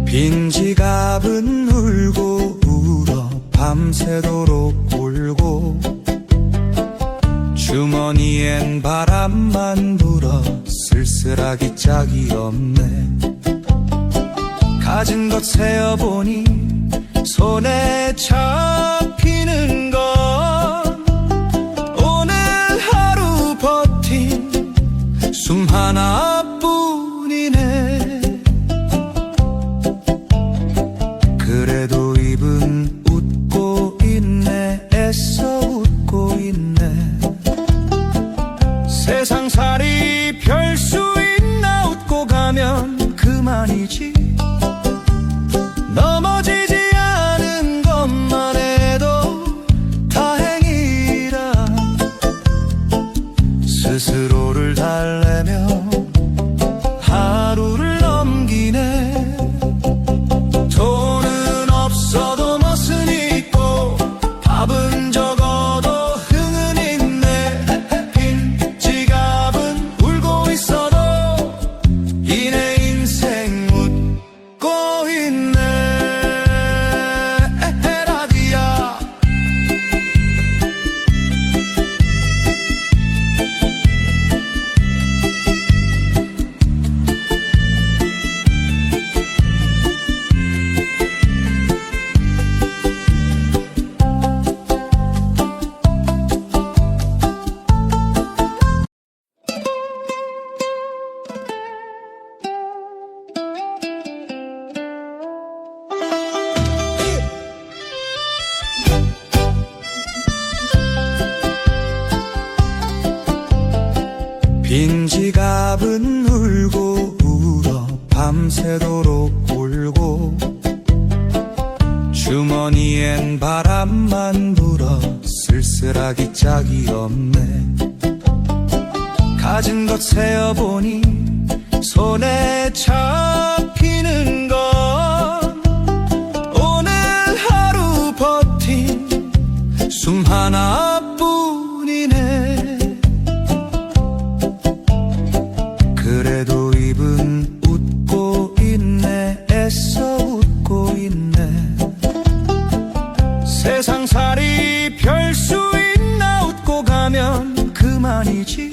빈 지갑은 울고 울어 밤새도록 울고 주머니엔 바람만 불어 쓸쓸하기 짝이 없네. 가진 것 세어보니 손에 잡히는 건 오늘 하루 버틴 숨 하나뿐이네. 그래도 입은 웃고 있네. 애써 웃고 있네. 세상살이 별 수 있나. 웃고 가면 그만이지. 넘어지지 않은 것만 해도 다행이라. 스스로를 달래며 하루를 넘기네. 돈은 없어도 멋은 있고 밥은 적어도 흥은 있네. 빈 지갑은 울고 있어도 이내 인생 웃고 있네. 에헤라디야. 빈 지갑은 울고 울어 밤새도록 울고 주머니엔 바람만 불어 쓸쓸하기 짝이 없네. 가진 것 세어보니 손에 잡히는 건 오늘 하루 버틴 숨 하나뿐이네. 그래도 입은 웃고 있네. 애써 웃고 있네. 세상살이 별 수 있나. 웃고 가면 그만이지.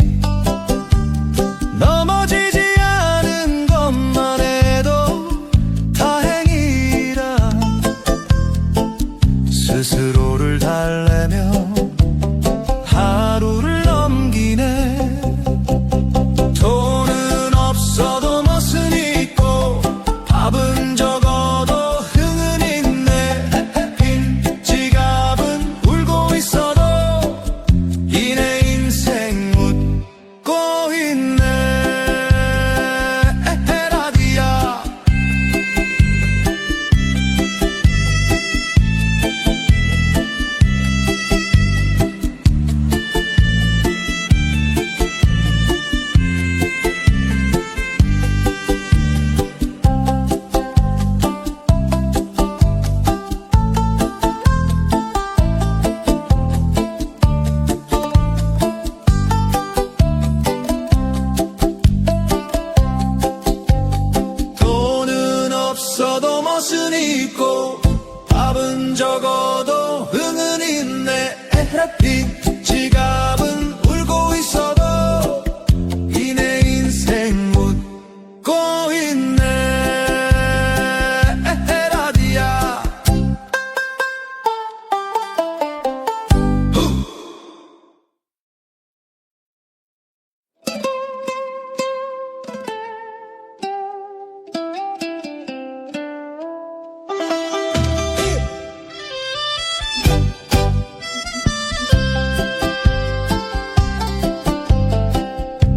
넘어지지 않은 것만 해도 다행이라. 스스로를 달래며 하루를 넘기네. 돈은 없어도 멋은 있고 밥은 적어도 흥은 있네. 빈 지갑은 울고 있어도 이내 인생 웃고 있네. 에헤라디야. 돈은 없어도 멋은 있고 밥은 적어도 흥은 있네. 빈 지갑은 울고 있어도 이내 인생 웃고 있네. 에헤라디야.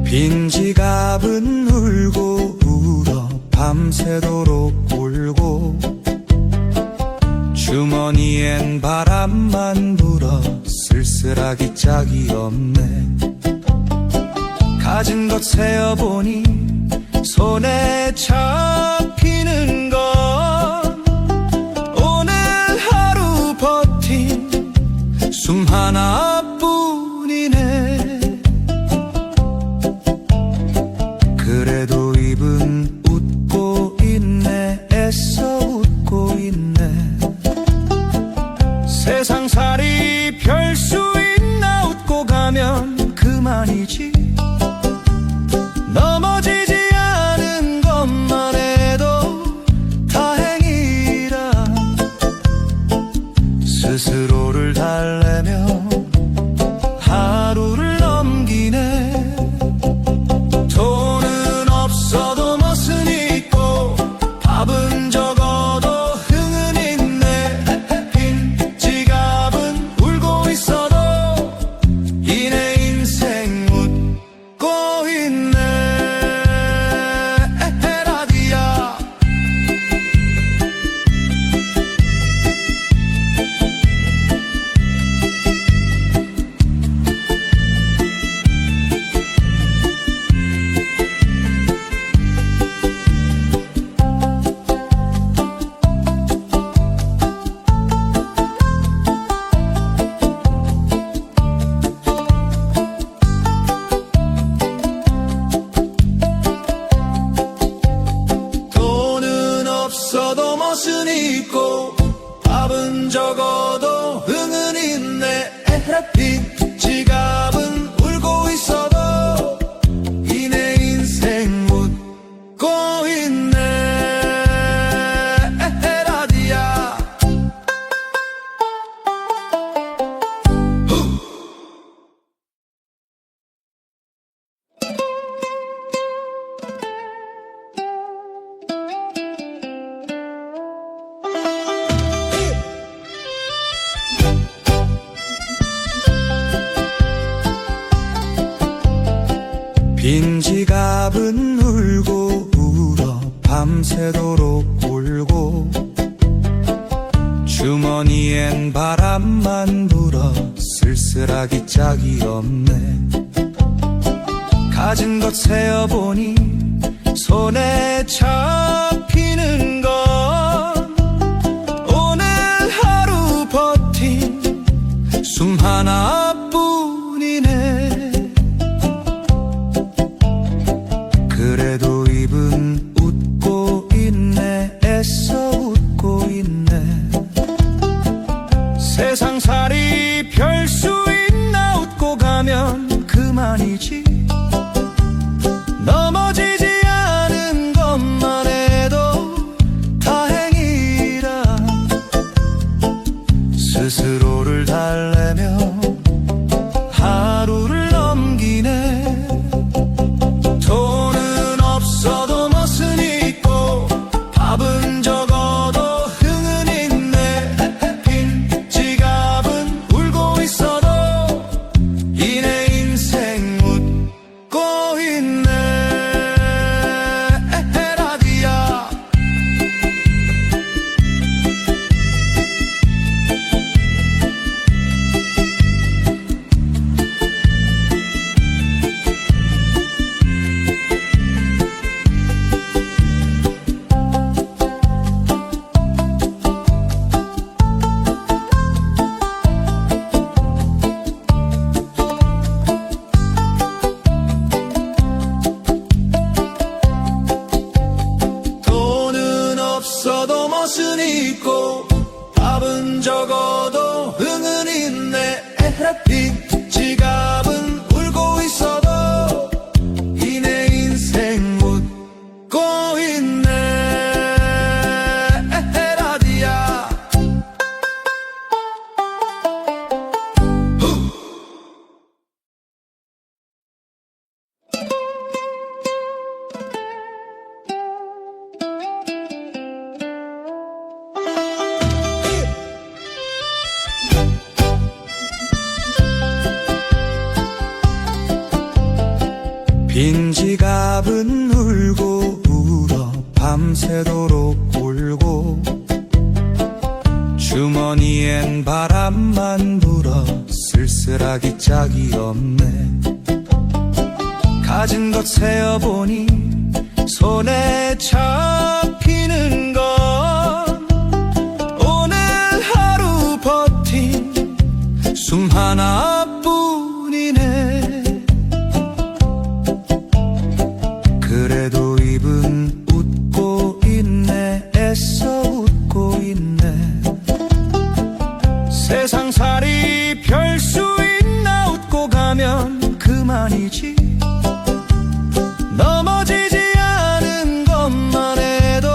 빈 지갑은 울고 울어 밤새도록 울고 주머니엔 바람만 불어 쓸쓸하기 짝이 없네. 가진 것 세어보니 손에 잡히는 건 오늘 하루 버틴 숨 하나뿐이네. 그래도 입은 웃고 있네. 애써 없어도 멋은 있고 밥은 적어도 흥은 있네. 빈 지갑은 울고 있어도 이 내 인생 웃고 있네. 라디야 빈 지갑은 울고 울어 밤새도록 울고 주머니엔 바람만 불어 쓸쓸하기 짝이 없네. 가진 것 세어보니 손에 잡히는 건 오늘 하루 버틴 숨 하나뿐이네. 그래도 입은 웃고 있네. 애써 웃고 있네. 세상살이 별 수 있나. 웃고 가면 그만이지. 넘어지지 않은 것만 해도 다행이라. 스스로를 달래며 하루를 넘기네. 돈은 없어도 멋은 있고 밥은 적어도 흥은 있네. 빈 지갑은 울고 있어도 이 내 인생 웃고 있네. 라디야 돈은 없어도 멋은 있고 밥은 적어도 흥은 있네. 빈 지갑은 울고 있어도 이 내 인생 웃고 있네. 라디야 빈 지갑은 울고 울어 밤새도록 울고 주머니엔 바람만 불어 쓸쓸하기 짝이 없네. 가진 것 세어보니 손에 잡히는 건 오늘 하루 버틴 숨 하나뿐이네. 그래도 입은 웃고 있네. 애써 웃고 있네. 세상살이 별 수 있나. 웃고 가면 그만이지. 넘어지지 않은 것만 해도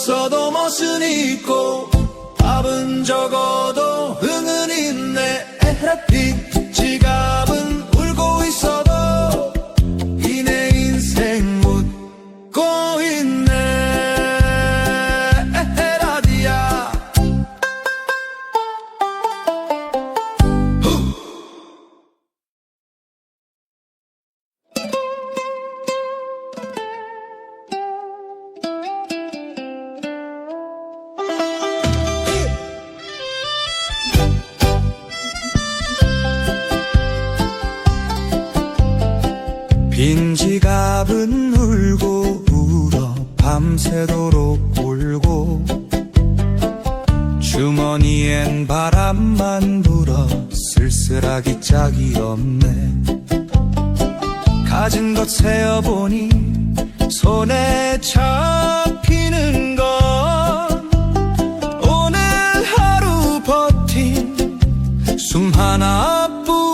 없어도 멋은 있고 밥은 적어도 흥은 있네. 햇빛 지갑은 울고 있어도 이 내 인생 웃고 있네. 에헤라디야. 빈 지갑은 울고 울어 밤새도록 울고 주머니엔 바람만 불어 쓸쓸하기 짝이 없네. 가진 것 세어보니 손에 잡히는 건 오늘 하루 버틴 숨 하나뿐이네.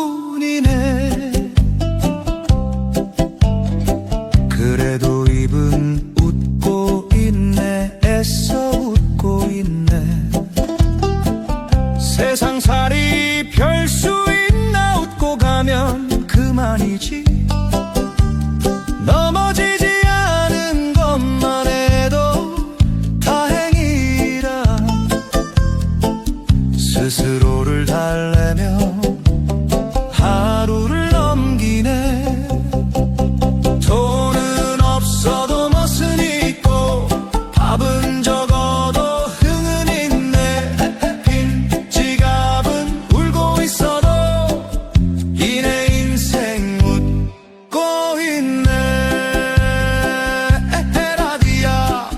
그래도 입은 웃고 있네. 애써 웃고 있네. 세상살이 별 수 있나. 웃고 가면 그만이지. 넘어지지 않은 것만 해도 다행이라. 스스로를 달래며 하루를 넘기네. 돈은 없어도 멋은 있고 밥은 적어도 흥은 있네. 빈 지갑은 울고 있어도 이 내 인생 웃고 있네. 에헤라디야.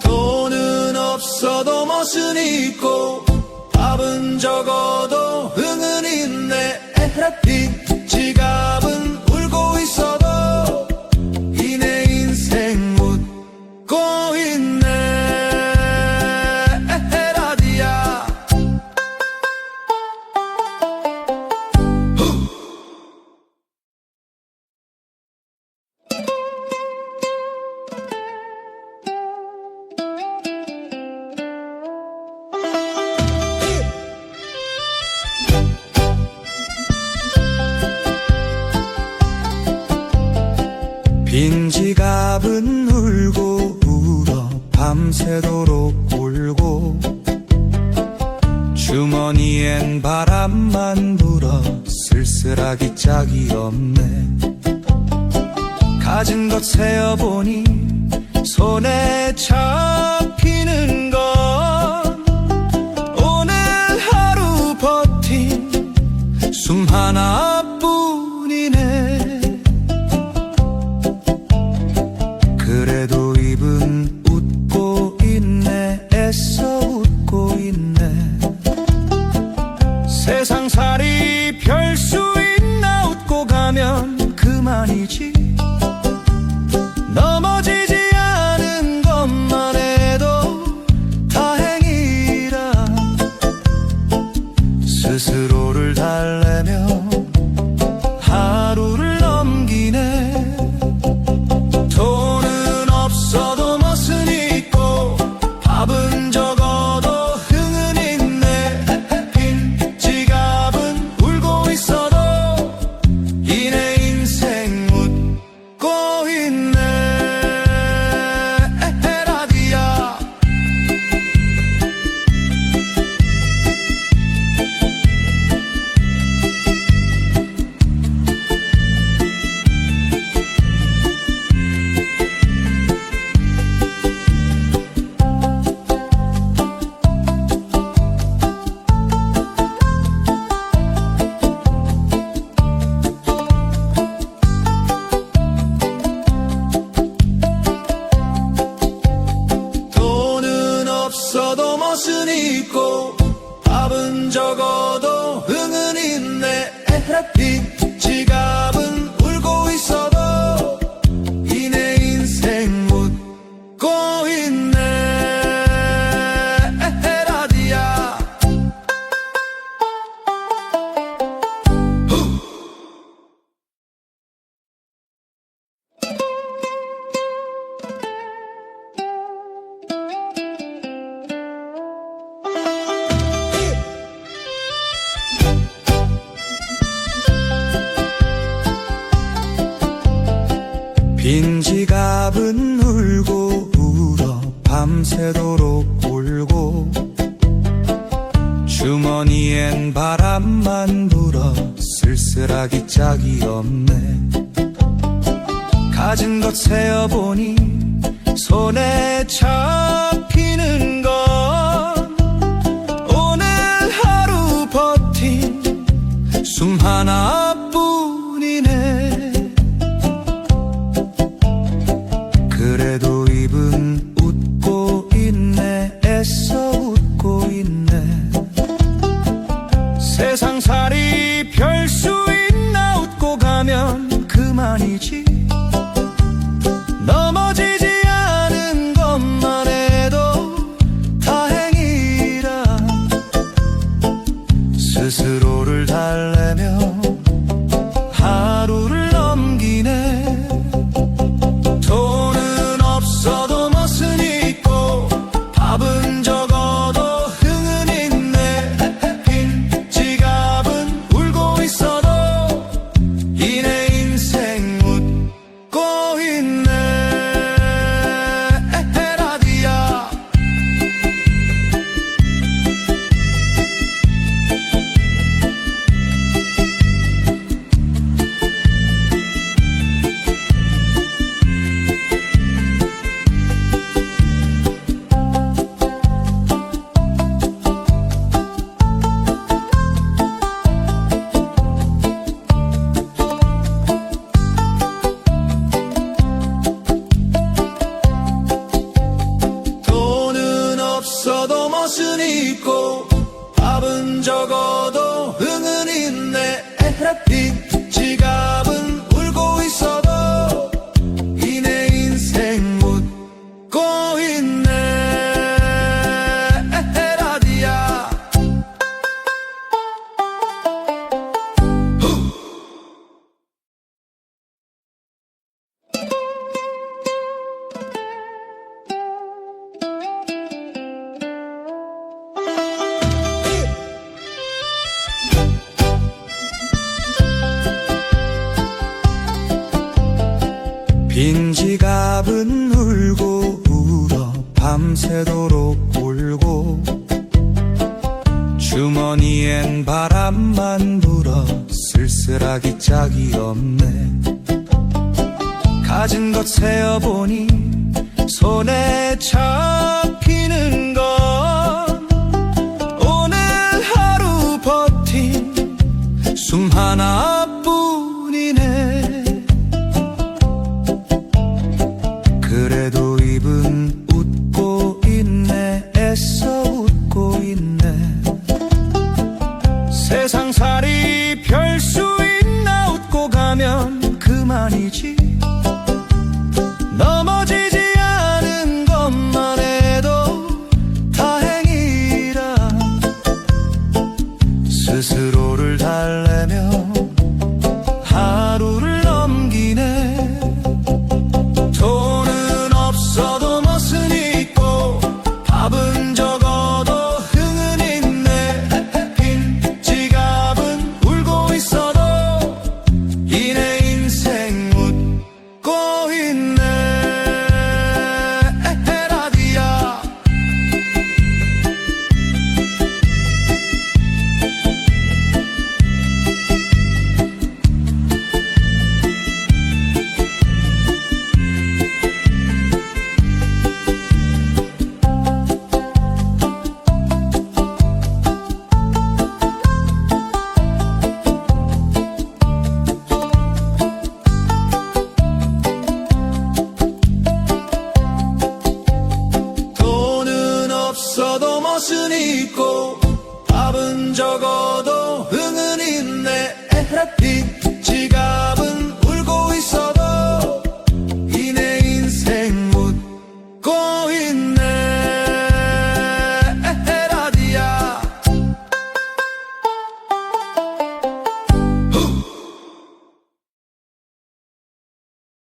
돈은 없어도 멋은 있고 밥은 적어도 흥은 있네. 햇빛 지갑은 울고 있어도 이 내 인생 웃고 있네. 에헤라디야. 빈 지갑은 울고 울어 밤새도록 울고 주머니엔 바람만 불어 쓸쓸하기 짝이 없네. 가진 것 세어보니 손에 잡히는 건 오늘 하루 버틴 숨 하나뿐이네. 그래도 입은 웃고 있네. 애써 웃고 있네. 세상살이 별 수 있나. 웃고 가면 그만이지. 넘어지지 않은 것만 해도 없어도 멋은 있고 밥은 적어도 흥은 있네. 빈 지갑은 울고 있어도 이 내 인생 웃고 있네. 라디야 빈 지갑은 울고 울어 밤새도록 울고 주머니엔 바람만 불어 쓸쓸하기 짝이 없네. 가진 것 세어보니 손에 잡히는 건 오늘 하루 버틴 숨 하나뿐이네. 그래도 입은 웃고 있네. 애써 웃고 있네. 세상살이 별 수 있나. 웃고 가면 그만이지. 넘어지지 않은 것만 해도 다행이라. 스스로를 달래며 하루를 넘기네. 돈은 없어도 멋은 있고 밥은 적어도 흥은 있네. 빈 지갑은 울고 있어도 이 내 인생 웃고 있네. 라디야 돈은 없어도 멋은 있고 밥은 적어도 흥은 있네. 빈 지갑은 울고 있어도 이 내 인생 웃고 있네. 라디야 빈 지갑은 울고 울어 밤새도록 울고 주머니엔 바람만 불어 쓸쓸하기 짝이 없네. 가진 것 세어보니 손에 잡히는 건 오늘 하루 버틴 숨 하나뿐이네. 그래도 입은 웃고 있네. 애써 웃고 있네. 세상살이 별 수 있나. 웃고 가면 그만이지. 넘어지지 않은 것만 해도 있고